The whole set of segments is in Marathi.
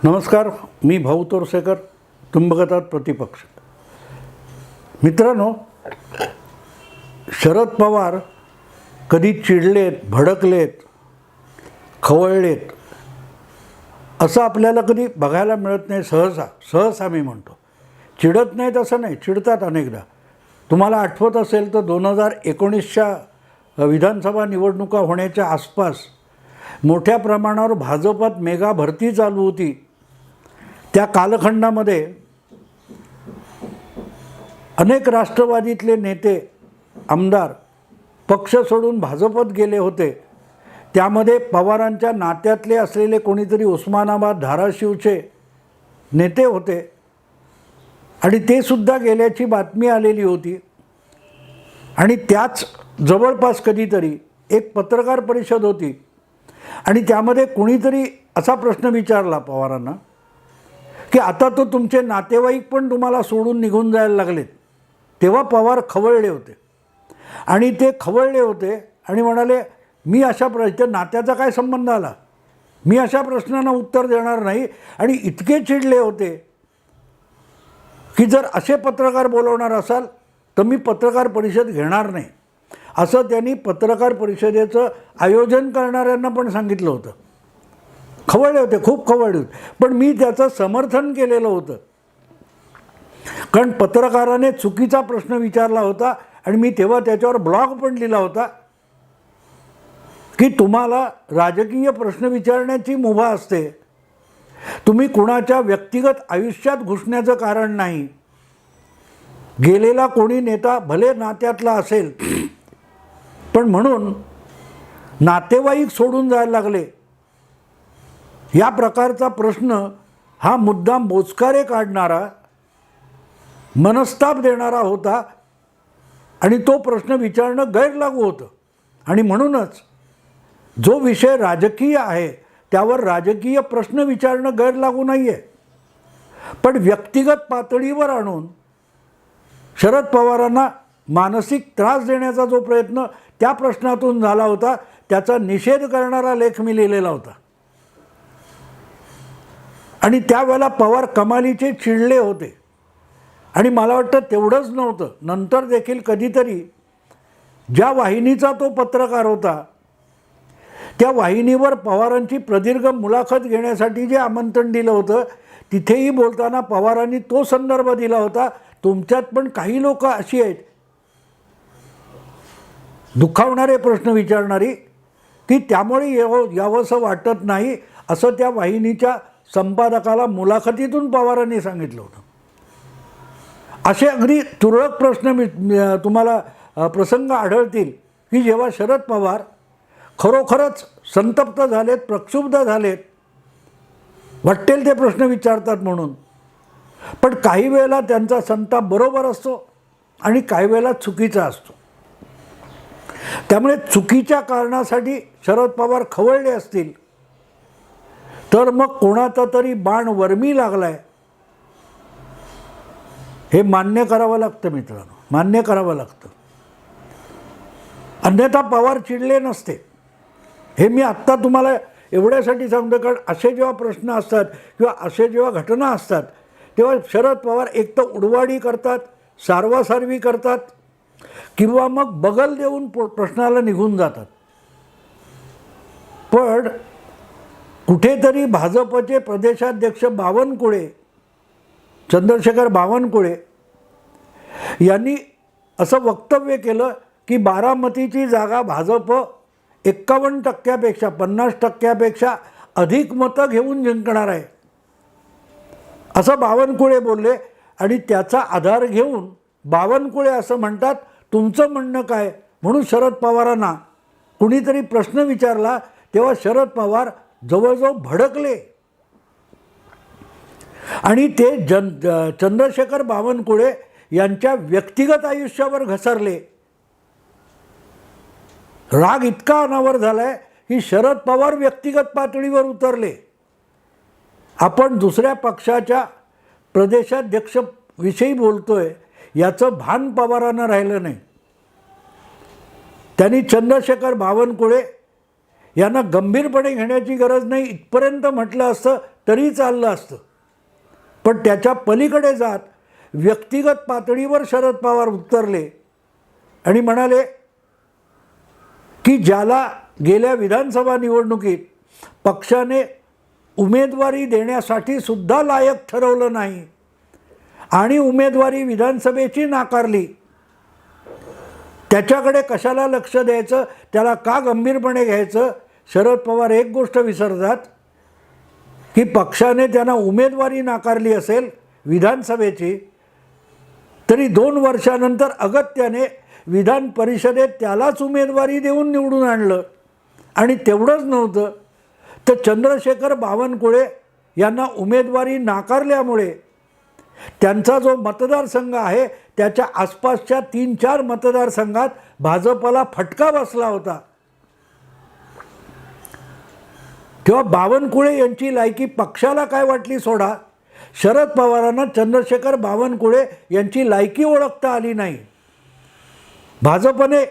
नमस्कार, मी भाऊ तोरसेकर. तुम्ही बघत आहात प्रतिपक्ष. मित्रांनो, शरद पवार कधी चिडलेत, भडकलेत, खवळलेत असं आपल्याला कधी बघायला मिळत नाही. सहसा मी म्हणतो, चिडत नाहीत असं नाही, चिडतात अनेकदा. तुम्हाला आठवत असेल तर 2019च्या विधानसभा निवडणुका होण्याच्या आसपास मोठ्या प्रमाणावर भाजपात मेगा भरती चालू होती. त्या कालखंडामध्ये अनेक राष्ट्रवादीतले नेते, आमदार पक्ष सोडून भाजपात गेले होते. त्यामध्ये पवारांच्या नात्यातले असलेले कोणीतरी उस्मानाबाद, धाराशिवचे नेते होते आणि ते सुद्धा गेल्याची बातमी आलेली होती. आणि त्याच जवळपास कधीतरी एक पत्रकार परिषद होती आणि त्यामध्ये कोणीतरी असा प्रश्न विचारला पवारांना की आता तो तुमचे नातेवाईक पण तुम्हाला सोडून निघून जायला लागलेत. तेव्हा पवार खवळले होते आणि ते खवळले होते आणि म्हणाले, मी अशा नात्याचा काय संबंध आला, मी अशा प्रश्नांना उत्तर देणार नाही. आणि इतके चिडले होते की जर असे पत्रकार बोलवणार असाल तर मी पत्रकार परिषद घेणार नाही, असं त्यांनी पत्रकार परिषदेचं आयोजन करणाऱ्यांना पण सांगितलं होतं. खवळले होते, खूप खवळले होते. पण मी त्याचं समर्थन केलेलं होतं, कारण पत्रकाराने चुकीचा प्रश्न विचारला होता आणि मी तेव्हा त्याच्यावर ब्लॉग पण लिहिला होता की तुम्हाला राजकीय प्रश्न विचारण्याची मुभा असते, तुम्ही कुणाच्या व्यक्तिगत आयुष्यात घुसण्याचं कारण नाही. गेलेला कोणी नेता भले नात्यातला असेल, पण म्हणून नातेवाईक सोडून जायला लागले या प्रकारचा प्रश्न हा मुद्दाम बोचकारे काढणारा, मनस्ताप देणारा होता आणि तो प्रश्न विचारणं गैरलागू होतं. आणि म्हणूनच जो विषय राजकीय आहे त्यावर राजकीय प्रश्न विचारणं गैरलागू नाही आहे. पण व्यक्तिगत पातळीवर आणून शरद पवारांना मानसिक त्रास देण्याचा जो प्रयत्न त्या प्रश्नातून झाला होता त्याचा निषेध करणारा लेख मी लिहिलेला होता. आणि त्यावेळेला पवार कमालीचे चिडले होते. आणि मला वाटतं तेवढंच नव्हतं, नंतर देखील कधीतरी ज्या वाहिनीचा तो पत्रकार होता त्या वाहिनीवर पवारांची प्रदीर्घ मुलाखत घेण्यासाठी जे आमंत्रण दिलं होतं तिथेही बोलताना पवारांनी तो संदर्भ दिला होता, तुमच्यात पण काही लोक अशी आहेत दुखावणारे प्रश्न विचारणारी की त्यामुळे यावंसं वाटत नाही, असं त्या वाहिनीच्या संपादकाला मुलाखतीतून पवारांनी सांगितलं होतं. असे अगदी तुरळक प्रश्न तुम्हाला प्रसंग आढळतील की जेव्हा शरद पवार खरोखरच संतप्त झालेत, प्रक्षुब्ध झालेत, वाटेल ते प्रश्न विचारतात म्हणून. पण काही वेळेला त्यांचा संताप बरोबर असतो आणि काही वेळेला चुकीचा असतो. त्यामुळे चुकीच्या कारणासाठी शरद पवार खवळले असतील तर मग कोणाचा तरी बाण वर्मी लागलाय हे मान्य करावं लागतं मित्रांनो, मान्य करावं लागतं. अन्यथा पवार चिडले नसते. हे मी आत्ता तुम्हाला एवढ्यासाठी सांगतो, कारण असे जेव्हा प्रश्न असतात किंवा असे जेव्हा घटना असतात तेव्हा शरद पवार एक तर उडवाडी करतात, सारवासारवी करतात किंवा मग बगल देऊन प्रश्नाला निघून जातात. पण कुठेतरी भाजपचे प्रदेशाध्यक्ष बावनकुळे, चंद्रशेखर बावनकुळे यांनी असं वक्तव्य केलं की बारामतीची जागा भाजप 51%पेक्षा 50%पेक्षा अधिक मतं घेऊन जिंकणार आहे, असं बावनकुळे बोलले. आणि त्याचा आधार घेऊन बावनकुळे असं म्हणतात, तुमचं म्हणणं काय, म्हणून शरद पवारांना कुणीतरी प्रश्न विचारला तेव्हा शरद पवार जवळजवळ भडकले आणि ते चंद्रशेखर बावनकुळे यांच्या व्यक्तिगत आयुष्यावर घसरले. राग इतका अनावर झालाय की शरद पवार व्यक्तिगत पातळीवर उतरले. आपण दुसऱ्या पक्षाच्या प्रदेशाध्यक्षविषयी बोलतोय याचं भान पवारांना राहिलं नाही. त्यांनी चंद्रशेखर बावनकुळे यांना गंभीरपणे घेण्याची गरज नाही इथपर्यंत म्हटलं असतं तरी चाललं असतं. पण त्याच्या पलीकडे जात व्यक्तिगत पातळीवर शरद पवार उतरले आणि म्हणाले की ज्याला गेल्या विधानसभा निवडणुकीत पक्षाने उमेदवारी देण्यासाठी सुद्धा लायक ठरवलं नाही आणि उमेदवारी विधानसभेची नाकारली, त्याच्याकडे कशाला लक्ष द्यायचं, त्याला का गंभीरपणे घ्यायचं. शरद पवार एक गोष्ट विसरतात की पक्षाने त्यांना उमेदवारी नाकारली असेल विधानसभेची, तरी 2 वर्षानंतर अगत्याने विधान परिषदेत त्यालाच उमेदवारी देऊन निवडून आणलं. आणि तेवढंच नव्हतं तर चंद्रशेखर बावनकुळे यांना उमेदवारी नाकारल्यामुळे त्यांचा जो मतदारसंघ आहे त्याच्या आसपासच्या 3-4 मतदारसंघात भाजपला फटका बसला होता. तेव्हा बावनकुळे यांची लायकी पक्षाला काय वाटली सोडा, शरद पवारांना चंद्रशेखर बावनकुळे यांची लायकी ओळखता आली नाही. भाजपने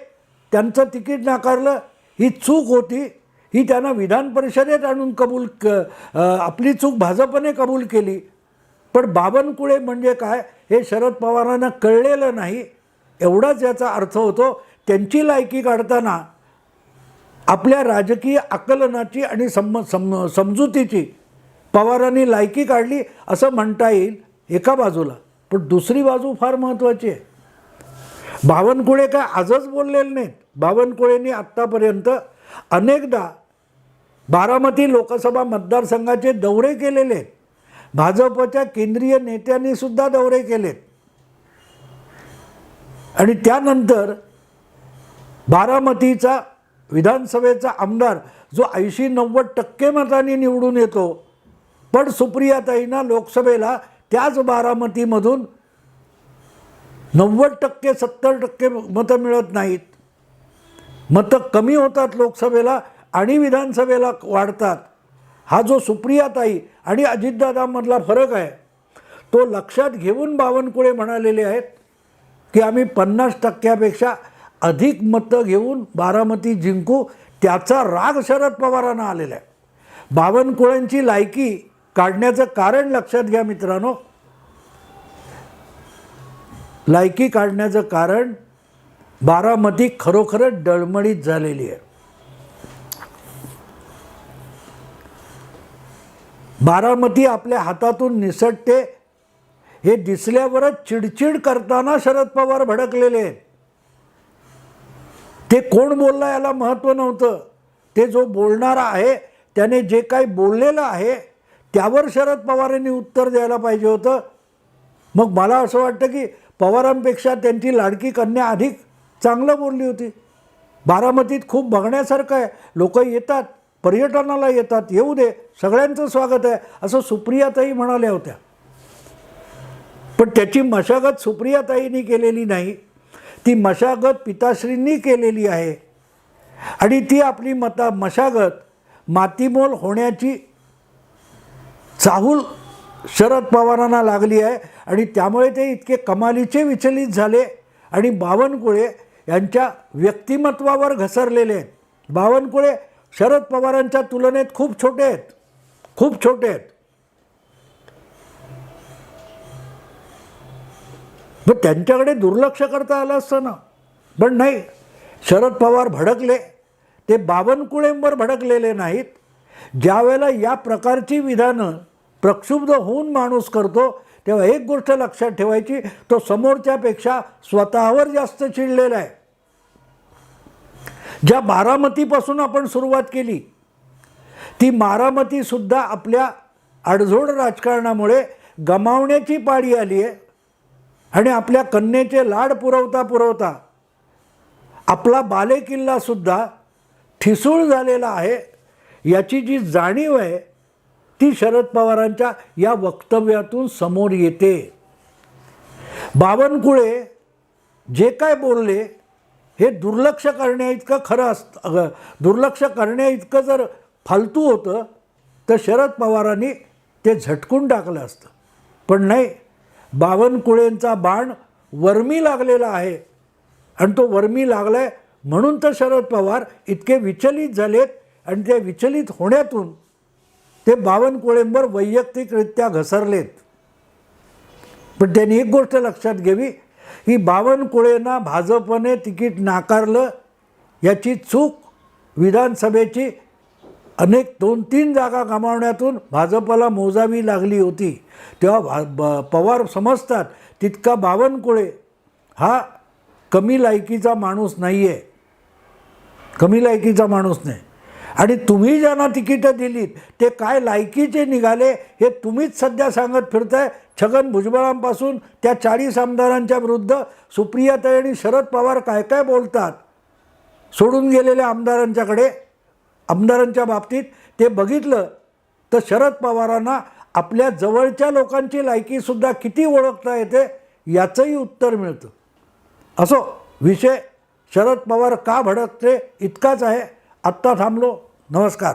त्यांचं तिकीट नाकारलं, ही चूक होती, ही त्यांना विधान परिषदेत आणून आपली चूक भाजपने कबूल केली. पण बावनकुळे म्हणजे काय हे शरद पवारांना कळलेलं नाही. एवढाच याचा अर्थ होतो. त्यांची लायकी काढताना आपल्या राजकीय आकलनाची आणि समजुतीची पवारांनी लायकी काढली असं म्हणता येईल एका बाजूला. पण दुसरी बाजू फार महत्त्वाची आहे. बावनकुळे काय आजच बोललेले नाहीत. बावनकुळेंनी आत्तापर्यंत अनेकदा बारामती लोकसभा मतदारसंघाचे दौरे केलेले आहेत. भाजपच्या केंद्रीय नेत्यांनी सुद्धा दौरे केलेत. आणि त्यानंतर बारामतीचा विधानसभेचा आमदार जो 80-90% मतांनी निवडून येतो, पण सुप्रियाताईंना लोकसभेला त्याच बारामतीमधून 90% 70% मतं मिळत नाहीत. मतं कमी होतात लोकसभेला आणि विधानसभेला वाढतात. हा जो सुप्रियाताई आणि अजितदादांमधला फरक आहे तो लक्षात घेऊन बावनकुळे म्हणालेले आहेत की आम्ही 50%पेक्षा अधिक मतं घेऊन बारामती जिंकू. त्याचा राग शरद पवारांना आलेला आहे. बावनकुळेंची लायकी काढण्याचं कारण लक्षात घ्या मित्रांनो. लायकी काढण्याचं कारण बारामती खरोखरच डळमळीत झालेली आहे. बारामती आपल्या हातातून निसटते हे दिसल्यावरच चिडचिड करताना शरद पवार भडकलेले आहेत. ते कोण बोलला याला महत्त्व नव्हतं. ते जो बोलणारा आहे त्याने जे काही बोललेलं आहे त्यावर शरद पवारांनी उत्तर द्यायला पाहिजे होतं. मग मला असं वाटतं की पवारांपेक्षा त्यांची लाडकी कन्या अधिक चांगलं बोलली होती. बारामतीत खूप बघण्यासारखं आहे, लोक येतात, पर्यटनाला येतात, येऊ दे, सगळ्यांचं स्वागत आहे असं सुप्रियाताई म्हणाल्या होत्या. पण त्याची मशागत सुप्रियाताईंनी केलेली नाही, ती मशागत पिताश्रींनी केलेली आहे. आणि ती आपली मशागत मातीमोल होण्याची चाहूल शरद पवारांना लागली आहे. आणि त्यामुळे ते इतके कमालीचे विचलित झाले आणि बावनकुळे यांच्या व्यक्तिमत्वावर घसरलेले आहेत. बावनकुळे शरद पवारांच्या तुलनेत खूप छोटे आहेत, खूप छोटे आहेत. मग त्यांच्याकडे दुर्लक्ष करता आलं असतं ना. पण नाही, शरद पवार भडकले. ते बावनकुळेंवर भडकलेले नाहीत. ज्या वेळेला या प्रकारची विधानं प्रक्षुब्ध होऊन माणूस करतो तेव्हा एक गोष्ट लक्षात ठेवायची, तो समोरच्यापेक्षा स्वतःवर जास्त चिडलेला आहे. ज्या बारामतीपासून आपण सुरुवात केली ती बारामतीसुद्धा आपल्या अडझोड राजकारणामुळे गमावण्याची पाळी आली आहे. आणि आपल्या कन्येचे लाड पुरवता आपला बालेकिल्लासुद्धा ठिसूळ झालेला आहे. याची जी जाणीव आहे ती शरद पवारांच्या या वक्तव्यातून समोर येते. बावनकुळे जे काय बोलले हे दुर्लक्ष करण्याइतकं खरं असतं, दुर्लक्ष करण्याइतकं जर फालतू होतं तर शरद पवारांनी ते झटकून टाकलं असतं. पण नाही, बावनकुळेंचा बाण वर्मी लागलेला आहे आणि तो वर्मी लागला आहे म्हणून तर शरद पवार इतके विचलित झालेत. आणि त्या विचलित होण्यातून ते बावनकुळेंवर वैयक्तिकरित्या घसरलेत. पण त्यांनी एक गोष्ट लक्षात घ्यावी, ही बावनकुळेंना भाजपने तिकीट नाकारलं याची चूक विधानसभेची अनेक 2-3 जागा गमावण्यातून भाजपला मोजावी लागली होती. तेव्हा पवार समजतात तितका बावनकुळे हा कमी लायकीचा माणूस नाही आहे, कमी लायकीचा माणूस नाही. आणि तुम्ही ज्यांना तिकीटं दिलीत ते काय लायकीचे निघाले हे तुम्हीच सध्या सांगत फिरताय. छगन भुजबळांपासून त्या 40 आमदारांच्या विरुद्ध सुप्रियाताई आणि शरद पवार काय काय बोलतात सोडून गेलेल्या आमदारांच्याकडे, आमदारांच्या बाबतीत ते बघितलं तर शरद पवारांना आपल्या जवळच्या लोकांची लायकीसुद्धा किती ओळखता येते याचंही उत्तर मिळतं. असो, विषय शरद पवार का भडकते इतकाच आहे. आत्ता थांबलो. नमस्कार.